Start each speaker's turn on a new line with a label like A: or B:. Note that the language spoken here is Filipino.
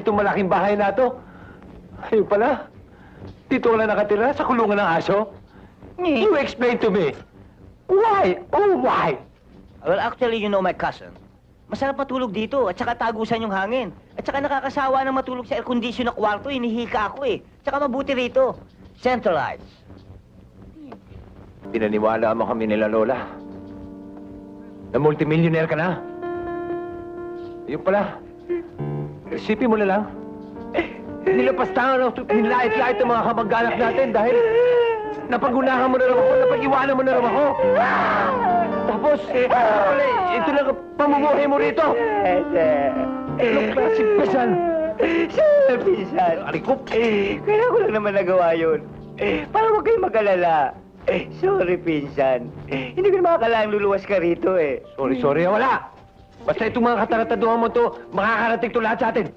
A: itong malaking bahay na to. Ayun pala. Dito ka lang nakatira sa kulungan ng aso? You explain to me. Why? Oh, why?
B: Well, actually, you know my cousin. Masarap matulog dito at saka tagusan yung hangin. At saka nakakasawa na matulog sa air-condition na kwarto, hinihika ako eh. Tsaka mabuti rito. Centralized.
A: Pinaniwala mo kami nila Lola. Na multimillionaire ka na. Yun pala. Isipin mo na lang. Nilapastangan ako, nilait-lait ang mga kamag-anak natin dahil napagunahan mo na lang ako, napag-iwanan mo na lang ako. Tapos, wala, ito lang ang pamumuhay mo rito. Anong klaseng pasan?
B: Sir, pinsan.
A: Alikop.
B: Kaya ko lang naman nagawa yun. Para huwag kayong mag-alala. Sorry, pinsan. Hindi ko na makakalaang luluwas ka rito eh.
A: Sorry, wala. Basta itong mga katarataduhan mo to, makakarating to lahat sa atin.